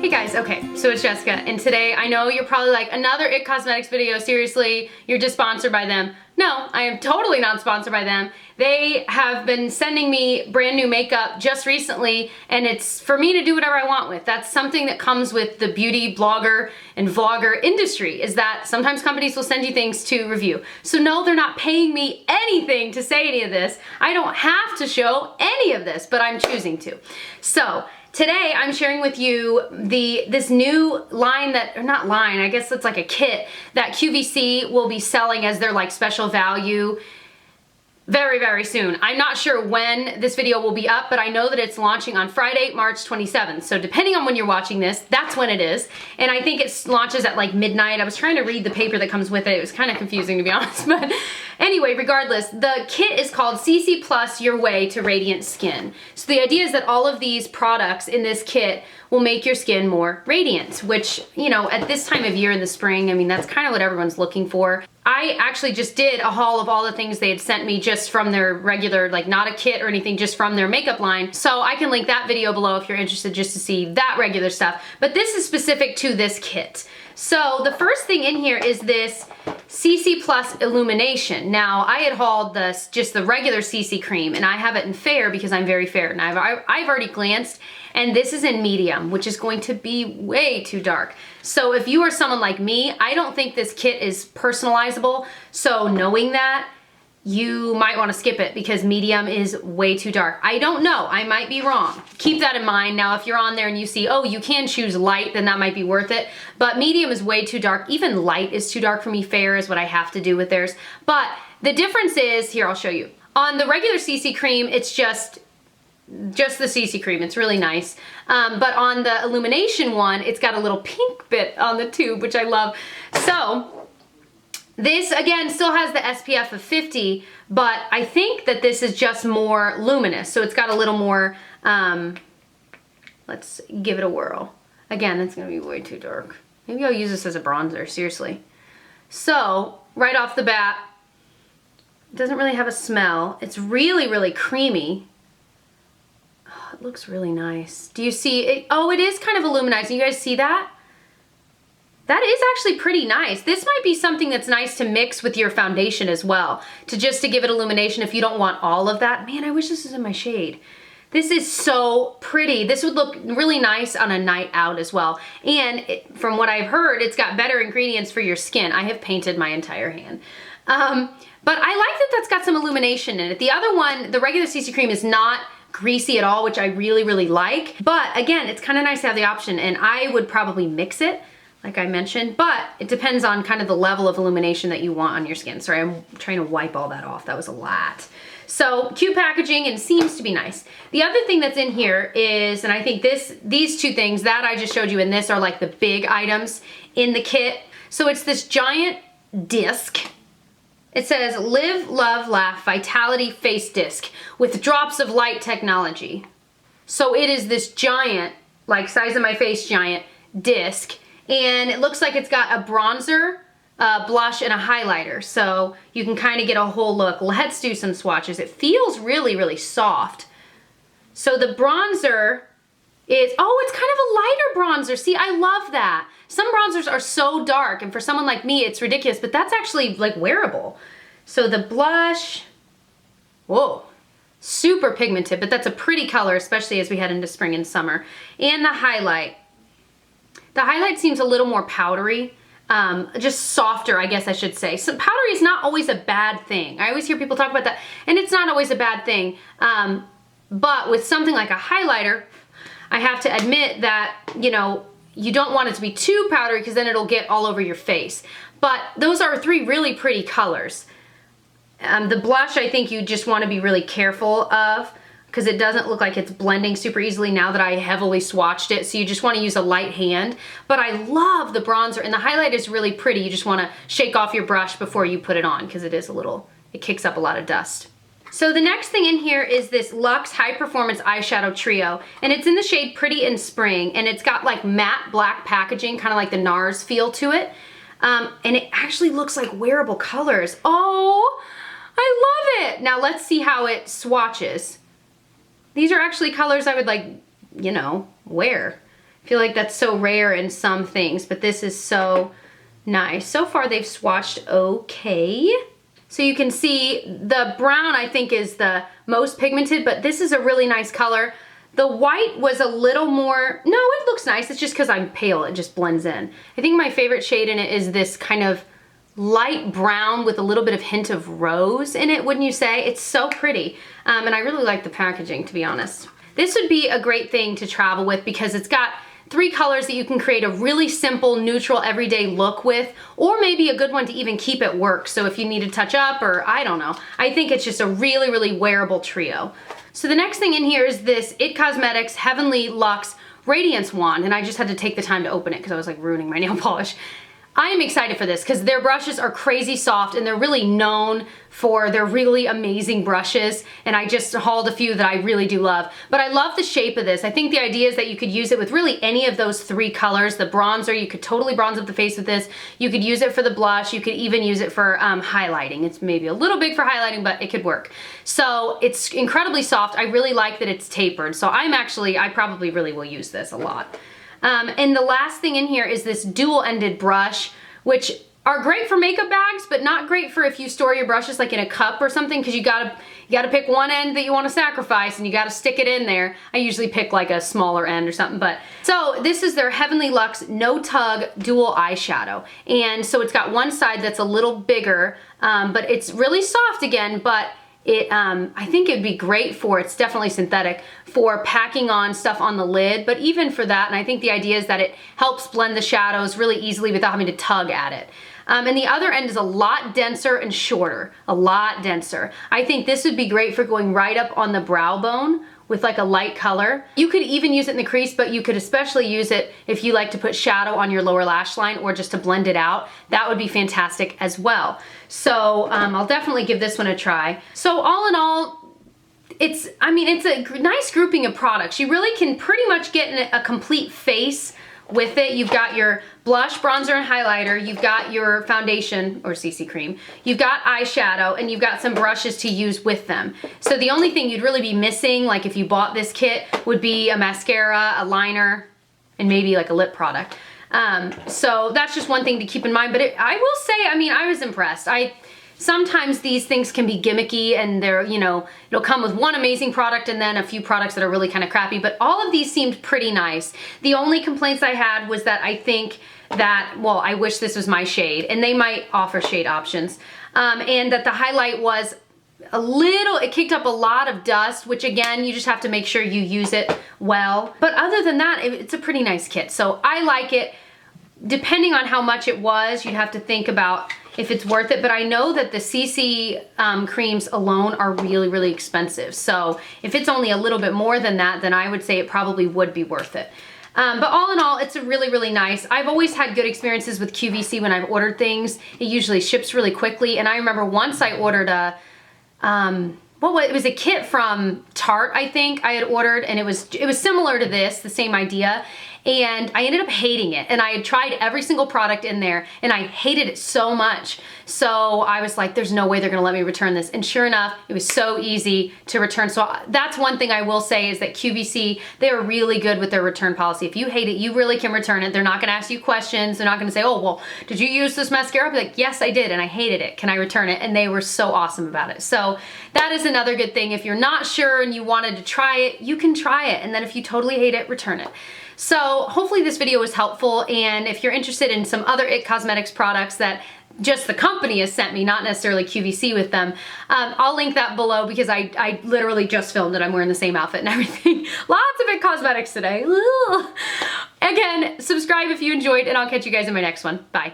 Hey guys, okay, so it's Jessica, and today I know you're probably like, another IT Cosmetics video, seriously, you're just sponsored by them. No, I am totally not sponsored by them. They have been sending me brand new makeup just recently, and it's for me to do whatever I want with. That's something that comes with the beauty blogger and vlogger industry, is that sometimes companies will send you things to review. So no, they're not paying me anything to say any of this. I don't have to show any of this, but I'm choosing to. So, today I'm sharing with you this new line that, or not line, I guess it's like a kit that QVC will be selling as their like special value very, very soon. I'm not sure when this video will be up, but I know that it's launching on Friday, March 27th. So depending on when you're watching this, that's when it is. And I think it launches at like midnight. I was trying to read the paper that comes with it. It was kind of confusing, to be honest. But anyway, regardless, the kit is called CC Plus Your Way to Radiant Skin. So the idea is that all of these products in this kit will make your skin more radiant, which, you know, at this time of year in the spring, I mean, that's kind of what everyone's looking for. I actually just did a haul of all the things they had sent me just from their regular, like not a kit or anything, just from their makeup line. So I can link that video below if you're interested just to see that regular stuff. But this is specific to this kit. So the first thing in here is this CC Plus Illumination. Now I had hauled just the regular CC cream, and I have it in fair because I'm very fair, and I've already glanced, and this is in medium, which is going to be way too dark. So if you are someone like me, I don't think this kit is personalizable. So knowing that, you might want to skip it because medium is way too dark. I don't know, I might be wrong. Keep that in mind. Now, if you're on there and you see, oh, you can choose light, then that might be worth it. But medium is way too dark. Even light is too dark for me. Fair is what I have to do with theirs. But the difference is, here, I'll show you. On the regular CC cream, it's just the CC cream. It's really nice. But on the illumination one, it's got a little pink bit on the tube, which I love. So this, again, still has the SPF of 50, but I think that this is just more luminous. So it's got a little more, let's give it a whirl. Again, it's gonna be way too dark. Maybe I'll use this as a bronzer, seriously. So, right off the bat, it doesn't really have a smell. It's really, really creamy. Oh, it looks really nice. Do you see it? Oh, it is kind of illuminizing. You guys see that? That is actually pretty nice. This might be something that's nice to mix with your foundation as well, to give it illumination if you don't want all of that. Man, I wish this was in my shade. This is so pretty. This would look really nice on a night out as well. And from what I've heard, it's got better ingredients for your skin. I have painted my entire hand. But I like that that's got some illumination in it. The other one, the regular CC cream, is not greasy at all, which I really, really like. But again, it's kind of nice to have the option, and I would probably mix it, like I mentioned, but it depends on kind of the level of illumination that you want on your skin. Sorry, I'm trying to wipe all that off. That was a lot. So cute packaging and seems to be nice. The other thing that's in here is, and I think these two things that I just showed you in this are like the big items in the kit. So it's this giant disc. It says Live, Love, Laugh Vitality Face Disc with drops of light technology. So it is this giant, like size of my face giant disc. And it looks like it's got a bronzer, blush, and a highlighter. So you can kind of get a whole look. Let's do some swatches. It feels really, really soft. So the bronzer is, oh, it's kind of a lighter bronzer. See, I love that. Some bronzers are so dark, and for someone like me, it's ridiculous, but that's actually like wearable. So the blush, whoa, super pigmented, but that's a pretty color, especially as we head into spring and summer. And the highlight. The highlight seems a little more powdery, just softer, I guess I should say. So powdery is not always a bad thing. I always hear people talk about that, and it's not always a bad thing. But with something like a highlighter, I have to admit that, you know, you don't want it to be too powdery because then it'll get all over your face. But those are three really pretty colors. The blush, I think you just want to be really careful of, because it doesn't look like it's blending super easily now that I heavily swatched it, so you just want to use a light hand. But I love the bronzer, and the highlight is really pretty. You just want to shake off your brush before you put it on, because it kicks up a lot of dust. So the next thing in here is this Luxe High Performance Eyeshadow Trio, and it's in the shade Pretty in Spring, and it's got like matte black packaging, kind of like the NARS feel to it. And it actually looks like wearable colors. Oh, I love it! Now let's see how it swatches. These are actually colors I would like, you know, wear. I feel like that's so rare in some things, but this is so nice. So far they've swatched okay. So you can see the brown I think is the most pigmented, but this is a really nice color. The white was a little more, no, it looks nice. It's just because I'm pale, it just blends in. I think my favorite shade in it is this kind of light brown with a little bit of hint of rose in it, wouldn't you say? It's so pretty. And I really like the packaging, to be honest. This would be a great thing to travel with because it's got 3 colors that you can create a really simple, neutral, everyday look with, or maybe a good one to even keep at work. So if you need to touch up or I don't know, I think it's just a really, really wearable trio. So the next thing in here is this IT Cosmetics Heavenly Luxe Radiance Wand, and I just had to take the time to open it because I was like ruining my nail polish. I am excited for this because their brushes are crazy soft and they're really known for their really amazing brushes, and I just hauled a few that I really do love. But I love the shape of this. I think the idea is that you could use it with really any of those 3 colors. The bronzer, you could totally bronze up the face with this. You could use it for the blush. You could even use it for highlighting. It's maybe a little big for highlighting, but it could work. So it's incredibly soft. I really like that it's tapered. So I probably really will use this a lot. And the last thing in here is this dual-ended brush, which are great for makeup bags, but not great for if you store your brushes like in a cup or something, because you gotta pick one end that you want to sacrifice and you gotta stick it in there. I usually pick like a smaller end or something, but. So this is their Heavenly Luxe No Tug Dual Eyeshadow. And so it's got one side that's a little bigger, but it's really soft again, but I think it'd be great for, it's definitely synthetic, for packing on stuff on the lid, but even for that, and I think the idea is that it helps blend the shadows really easily without having to tug at it. And the other end is a lot denser and shorter, a lot denser. I think this would be great for going right up on the brow bone with like a light color. You could even use it in the crease, but you could especially use it if you like to put shadow on your lower lash line or just to blend it out. That would be fantastic as well. So I'll definitely give this one a try. So all in all, it's a nice grouping of products. You really can pretty much get a complete face with it. You've got your blush, bronzer, and highlighter. You've got your foundation or CC cream. You've got eyeshadow, and you've got some brushes to use with them. So the only thing you'd really be missing, like if you bought this kit, would be a mascara, a liner, and maybe like a lip product. So that's just one thing to keep in mind. But I will say, I was impressed. Sometimes these things can be gimmicky and they're, it'll come with one amazing product and then a few products that are really kind of crappy, but all of these seemed pretty nice. The only complaints I had was that I think that, well, I wish this was my shade, and they might offer shade options, and that the highlight was it kicked up a lot of dust, which again, you just have to make sure you use it well. But other than that, it's a pretty nice kit. So I like it. Depending on how much it was, you'd have to think about if it's worth it, but I know that the CC creams alone are really, really expensive. So if it's only a little bit more than that, then I would say it probably would be worth it. But all in all, it's a really, really nice. I've always had good experiences with QVC when I've ordered things. It usually ships really quickly, and I remember once I ordered it was a kit from Tarte, I think I had ordered, and it was similar to this, the same idea. And I ended up hating it, and I had tried every single product in there and I hated it so much. So I was like, there's no way they're gonna let me return this. And sure enough, it was so easy to return. So that's one thing I will say is that QVC, they're really good with their return policy. If you hate it, you really can return it. They're not gonna ask you questions. They're not gonna say, oh, well, did you use this mascara? I'll be like, yes, I did, and I hated it. Can I return it? And they were so awesome about it. So that is another good thing. If you're not sure and you wanted to try it, you can try it. And then if you totally hate it, return it. So hopefully this video was helpful, and if you're interested in some other IT Cosmetics products that just the company has sent me, not necessarily QVC with them, I'll link that below because I literally just filmed it. I'm wearing the same outfit and everything. Lots of IT Cosmetics today. Again, subscribe if you enjoyed, and I'll catch you guys in my next one. Bye.